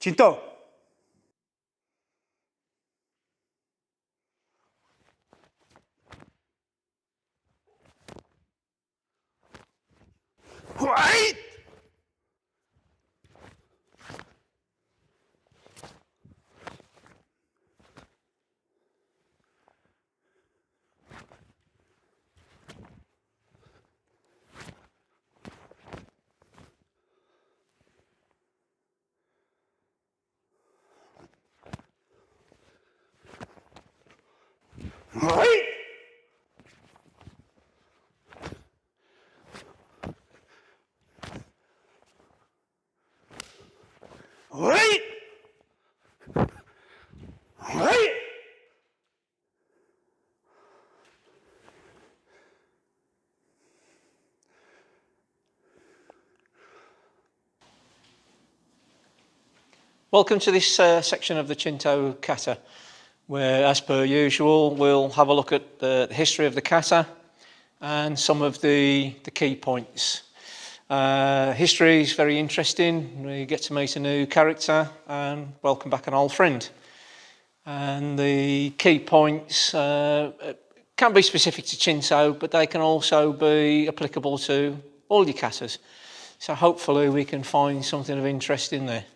Chinto. Right. Right. Right. Right. Welcome to this section of the Chinto Kata, where, as per usual, we'll have a look at the history of the kata and some of the key points. History is very interesting. We get to meet a new character and welcome back an old friend. And the key points can be specific to Chinto, but they can also be applicable to all your katas. So hopefully we can find something of interest in there.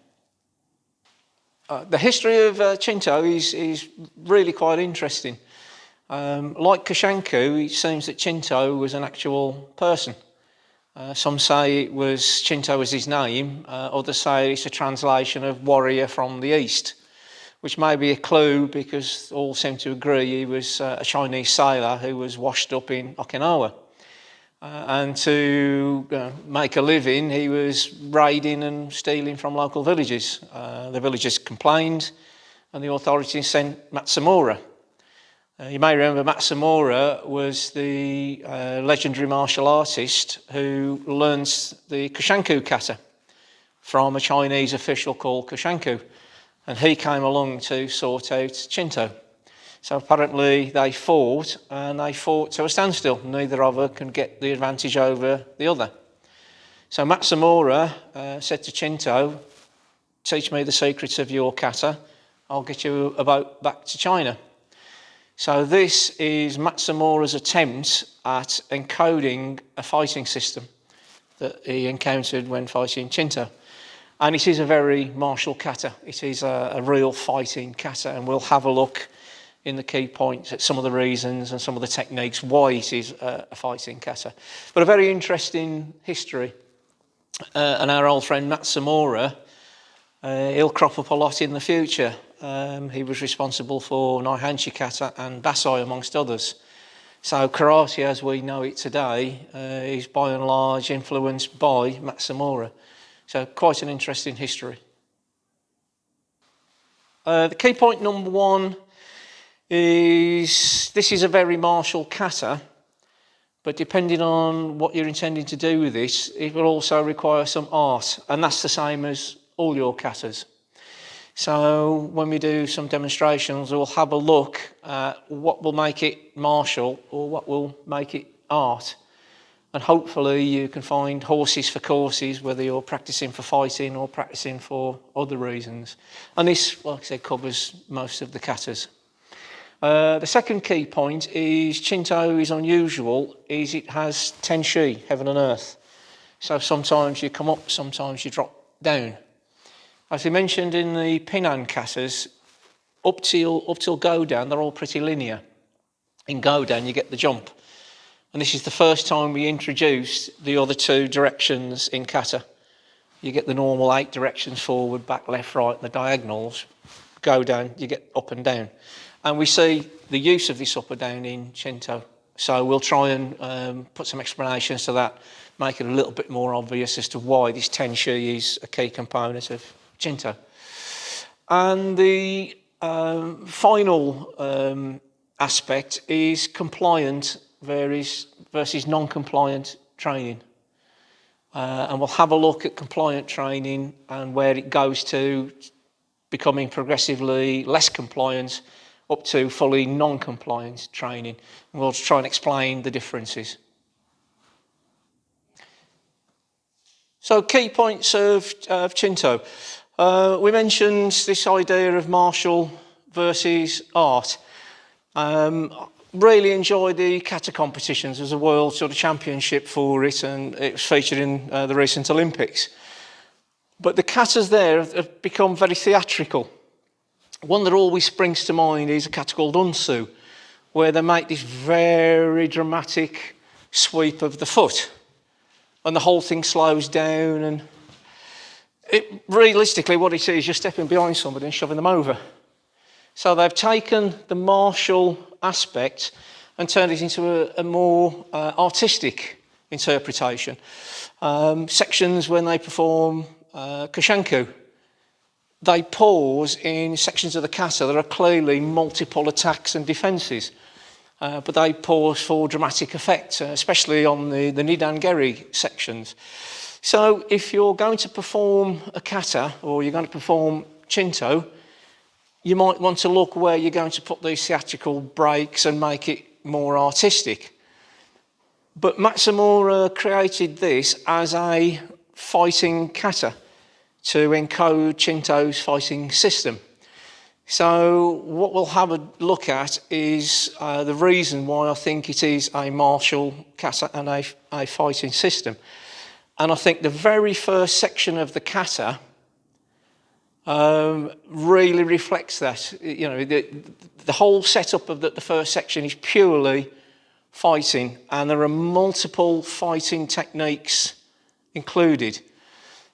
The history of Chinto is really quite interesting. Like Koshanku, it seems that Chinto was an actual person. Some say Chinto was his name, others say it's a translation of warrior from the east, which may be a clue because all seem to agree he was a Chinese sailor who was washed up in Okinawa. And to make a living, he was raiding and stealing from local villages. The villagers complained and the authorities sent Matsumura. You may remember Matsumura was the legendary martial artist who learns the Koshanku kata from a Chinese official called Koshanku, and he came along to sort out Chinto. So apparently they fought, and they fought to a standstill. Neither of them can get the advantage over the other. So Matsumura said to Chinto, "Teach me the secrets of your kata, I'll get you a boat back to China." So this is Matsumura's attempt at encoding a fighting system that he encountered when fighting Chinto. And it is a very martial kata. It is a real fighting kata, and we'll have a look in the key points at some of the reasons and some of the techniques why it is a fighting kata. But a very interesting history. And our old friend Matsumura, he'll crop up a lot in the future. He was responsible for Naihanchi kata and Basai, amongst others. So karate as we know it today is by and large influenced by Matsumura. So quite an interesting history. The key point number one is this is a very martial kata, but depending on what you're intending to do with this, it will also require some art, and that's the same as all your katas. So when we do some demonstrations, we'll have a look at what will make it martial or what will make it art. And hopefully you can find horses for courses, whether you're practicing for fighting or practicing for other reasons. And this, like I said, covers most of the katas. The second key point is Chinto is unusual, is it has tenshi, heaven and earth. So sometimes you come up, sometimes you drop down. As we mentioned in the Pinan katas, up till Godan, they're all pretty linear. In Godan, you get the jump. And this is the first time we introduced the other two directions in kata. You get the normal 8 directions, forward, back, left, right, and the diagonals. Godan, you get up and down. And we see the use of this up or down in Chinto. So we'll try and put some explanations to that, make it a little bit more obvious as to why this tenshi is a key component of Chinto. And the final aspect is compliant versus non-compliant training. And we'll have a look at compliant training and where it goes to becoming progressively less compliant up to fully non-compliant training. And we'll try and explain the differences. So key points of Chinto. We mentioned this idea of martial versus art. Really enjoyed the kata competitions. There's a world sort of championship for it, and it was featured in the recent Olympics. But the katas there have become very theatrical. One that always springs to mind is a kata called unsu, where they make this very dramatic sweep of the foot, and the whole thing slows down, and realistically what it is, you're stepping behind somebody and shoving them over. So they've taken the martial aspect and turned it into a more artistic interpretation. Sections when they perform koshanku, they pause in sections of the kata that are clearly multiple attacks and defences, but they pause for dramatic effect, especially on the nidangeri sections. So if you're going to perform a kata or you're going to perform Chinto, you might want to look where you're going to put these theatrical breaks and make it more artistic. But Matsumura created this as a fighting kata to encode Chinto's fighting system. So what we'll have a look at is the reason why I think it is a martial kata and a fighting system. And I think the very first section of the kata really reflects that. You know, the whole setup of the first section is purely fighting, and there are multiple fighting techniques included.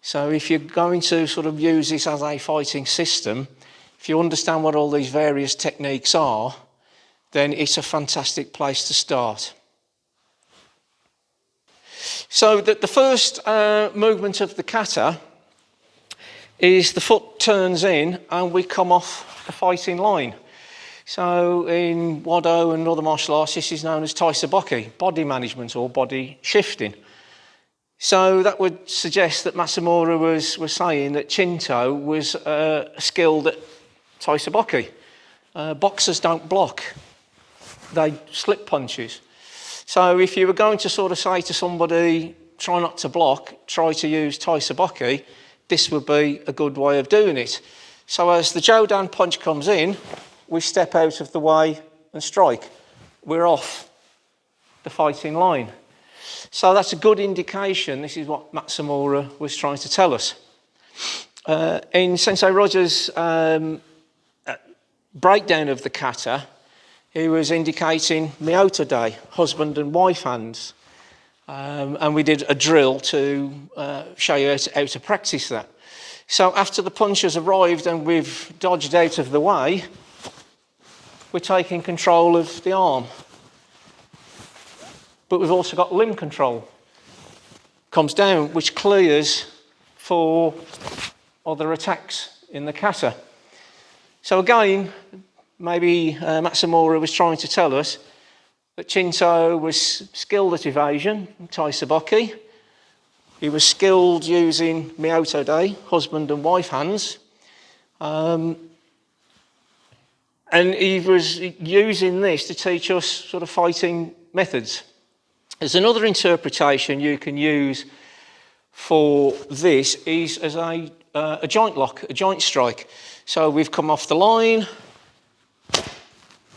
So if you're going to sort of use this as a fighting system, if you understand what all these various techniques are, then it's a fantastic place to start. So the first movement of the kata is the foot turns in and we come off the fighting line. So in Wado and other martial arts, this is known as taisaboki, body management or body shifting. So that would suggest that Matsumura was saying that Chinto was skilled at taisaboki. Boxers don't block, they slip punches. So if you were going to sort of say to somebody, try not to block, try to use taisaboki, this would be a good way of doing it. So as the Jodan punch comes in, we step out of the way and strike. We're off the fighting line. So that's a good indication. This is what Matsumura was trying to tell us. In Sensei Roger's breakdown of the kata, he was indicating Myoto Day, husband and wife hands. And we did a drill to show you how to practice that. So after the punch has arrived and we've dodged out of the way, we're taking control of the arm. But we've also got limb control. Comes down, which clears for other attacks in the kata. So again, maybe Matsumura was trying to tell us that Chinto was skilled at evasion, taisaboki. He was skilled using Myoto Day, husband and wife hands. And he was using this to teach us sort of fighting methods. There's another interpretation you can use for this is as a joint lock, a joint strike. So we've come off the line,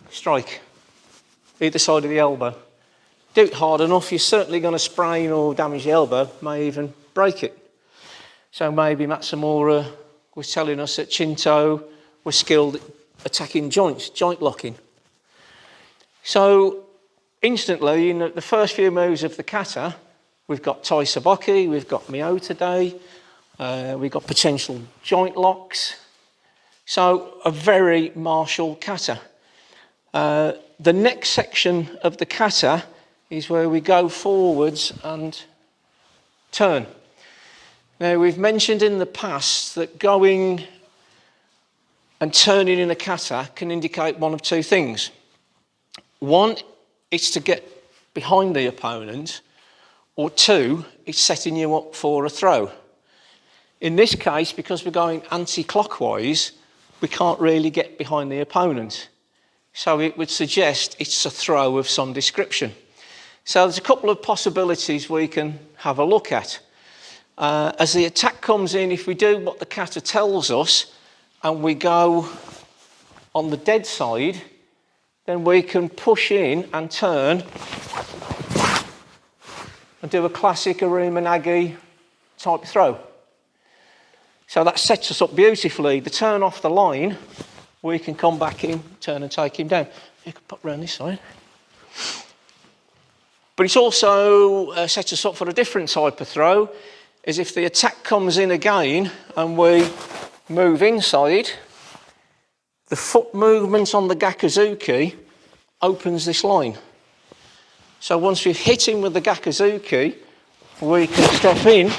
strike, either side of the elbow. Do it hard enough, you're certainly going to sprain or damage the elbow, may even break it. So maybe Matsumura was telling us that Chinto was skilled at attacking joints, joint locking. So instantly, in the first few moves of the kata, we've got taisaboki, we've got Myoto Day, we've got potential joint locks. So a very martial kata. The next section of the kata is where we go forwards and turn. Now, we've mentioned in the past that going and turning in a kata can indicate one of two things. One, it's to get behind the opponent, or two, it's setting you up for a throw. In this case, because we're going anti-clockwise, we can't really get behind the opponent. So it would suggest it's a throw of some description. So there's a couple of possibilities we can have a look at. As the attack comes in, if we do what the kata tells us and we go on the dead side, then we can push in and turn and do a classic Arumanagi type throw. So that sets us up beautifully. The turn off the line, we can come back in, turn and take him down. You can pop round this side. But it's also sets us up for a different type of throw, is if the attack comes in again and we move inside, the foot movement on the Gakuzuki opens this line. So once we've hit him with the Gakuzuki, we can step in,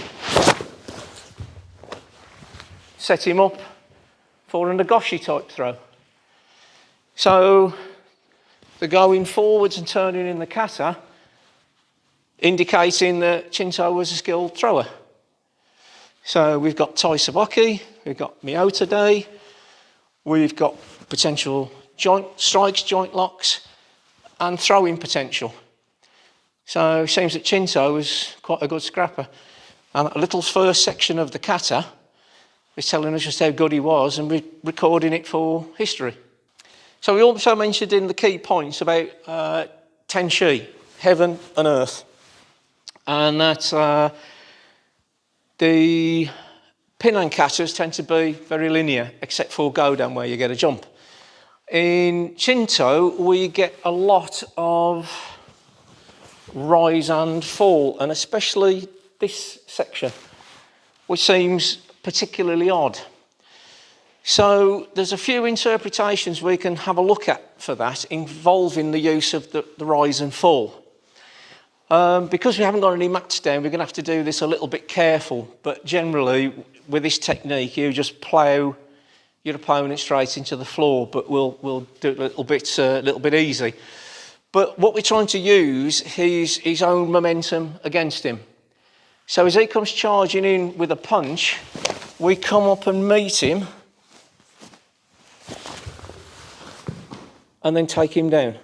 set him up for a Nagoshi type throw. So the going forwards and turning in the kata, indicating that Chinto was a skilled thrower. So we've got Tai Sabaki, we've got Miyota Dei, we've got potential joint strikes, joint locks, and throwing potential. So it seems that Chinto was quite a good scrapper. And a little first section of the kata is telling us just how good he was, and we're recording it for history. So we also mentioned in the key points about Tenshi, heaven and earth. And that the Pinan katas tend to be very linear, except for Godan, where you get a jump. In Chinto, we get a lot of rise and fall, and especially this section, which seems particularly odd. So there's a few interpretations we can have a look at for that, involving the use of the rise and fall. Because we haven't got any mats down, we're going to have to do this a little bit careful, but generally with this technique you just plough your opponent straight into the floor, but we'll do it a little bit easy. But what we're trying to use is his own momentum against him. So as he comes charging in with a punch, we come up and meet him and then take him down.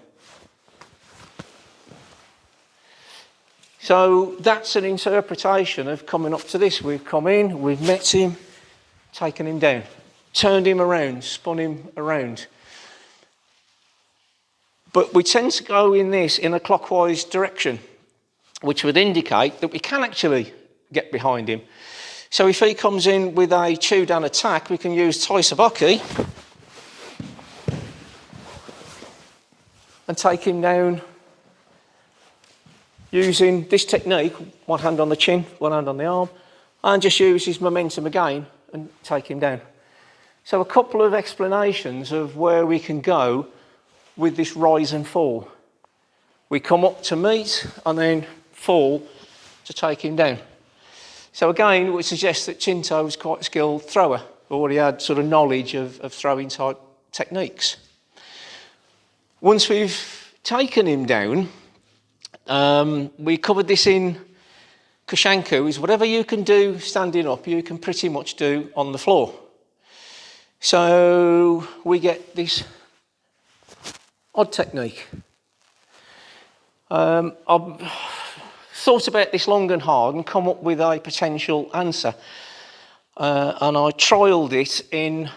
So that's an interpretation of coming up to this. We've come in, we've met him, taken him down, turned him around, spun him around. But we tend to go in this in a clockwise direction, which would indicate that we can actually get behind him. So if he comes in with a Chudan attack, we can use Tai Sabaki and take him down using this technique, one hand on the chin, one hand on the arm, and just use his momentum again and take him down. So a couple of explanations of where we can go with this rise and fall. We come up to meet and then fall to take him down. So again, it would suggest that Chinto was quite a skilled thrower, or he had sort of knowledge of throwing type techniques. Once we've taken him down, we covered this in Kushanku, is whatever you can do standing up, you can pretty much do on the floor. So we get this odd technique. I've thought about this long and hard and come up with a potential answer. And I trialled it in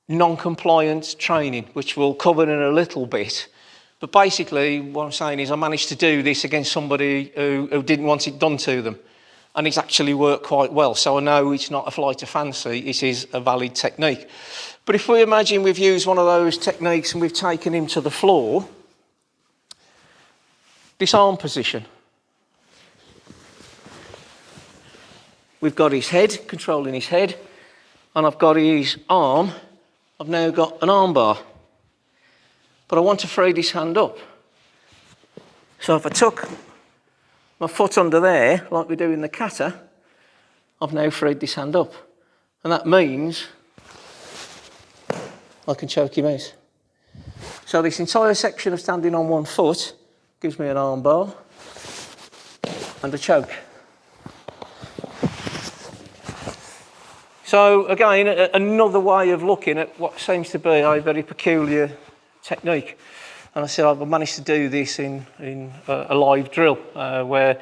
non-compliant training, which we'll cover in a little bit. But basically, what I'm saying is I managed to do this against somebody who didn't want it done to them. And it's actually worked quite well. So I know it's not a flight of fancy, it is a valid technique. But if we imagine we've used one of those techniques and we've taken him to the floor, this arm position. We've got his head, controlling his head, and I've got his arm. I've now got an arm bar. But I want to free this hand up. So if I took my foot under there, like we do in the kata, I've now freed this hand up. And that means I can choke him out. So this entire section of standing on one foot gives me an arm bar and a choke. So again, another way of looking at what seems to be a very peculiar technique. And I said I've managed to do this in a live drill where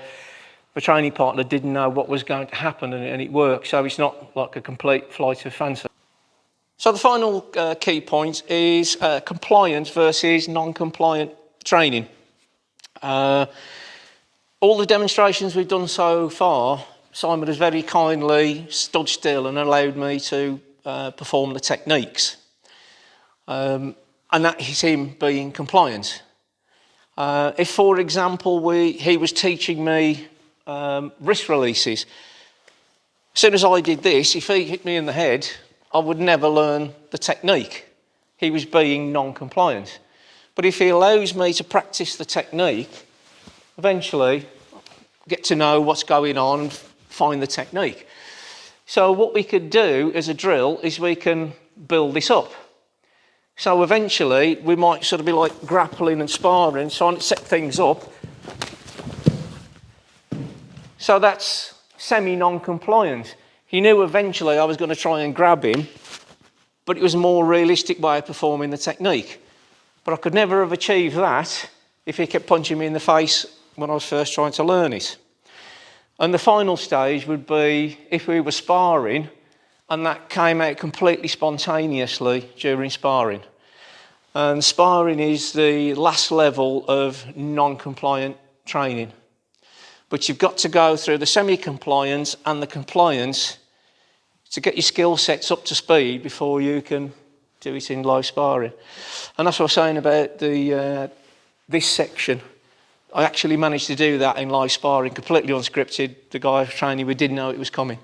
my training partner didn't know what was going to happen, and it worked. So it's not like a complete flight of fancy. So the final key point is compliant versus non-compliant training. All the demonstrations we've done so far, Simon has very kindly stood still and allowed me to perform the techniques. And that is him being compliant. If, for example, he was teaching me wrist releases, as soon as I did this, if he hit me in the head, I would never learn the technique. He was being non-compliant. But if he allows me to practice the technique, eventually get to know what's going on and find the technique. So what we could do as a drill is we can build this up. So eventually we might sort of be like grappling and sparring, trying to set things up. So that's semi-non-compliant. He knew eventually I was going to try and grab him, but it was a more realistic way of performing the technique. But I could never have achieved that if he kept punching me in the face when I was first trying to learn it. And the final stage would be if we were sparring and that came out completely spontaneously during sparring. And sparring is the last level of non-compliant training. But you've got to go through the semi-compliance and the compliance to get your skill sets up to speed before you can do it in live sparring. And that's what I was saying about this section. I actually managed to do that in live sparring, completely unscripted. The guy I was training with didn't know it was coming.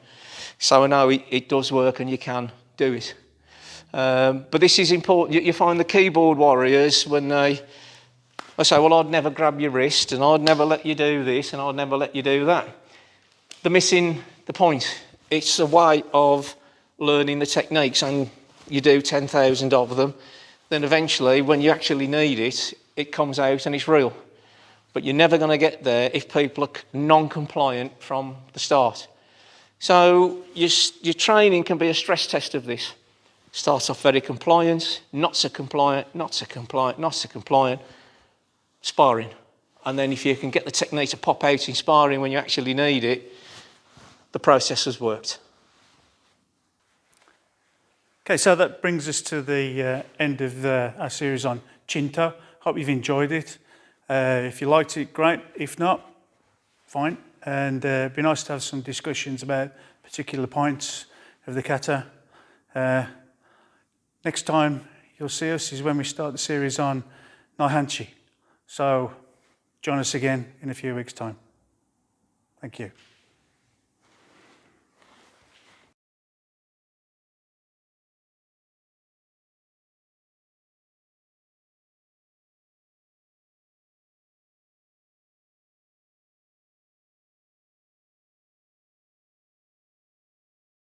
So I know it does work and you can do it. But this is important. You find the keyboard warriors when I say, well, I'd never grab your wrist and I'd never let you do this and I'd never let you do that. They're missing the point. It's a way of learning the techniques, and you do 10,000 of them. Then eventually, when you actually need it, it comes out and it's real. But you're never going to get there if people are non-compliant from the start. So your training can be a stress test of this. Starts off very compliant, not so compliant, not so compliant, not so compliant, sparring. And then if you can get the technique to pop out in sparring when you actually need it, the process has worked. Okay, so that brings us to the end of our series on Chinto. Hope you've enjoyed it. If you liked it, great. If not, fine. And it'd be nice to have some discussions about particular points of the kata. Next time you'll see us is when we start the series on Naihanchi. So join us again in a few weeks' time. Thank you.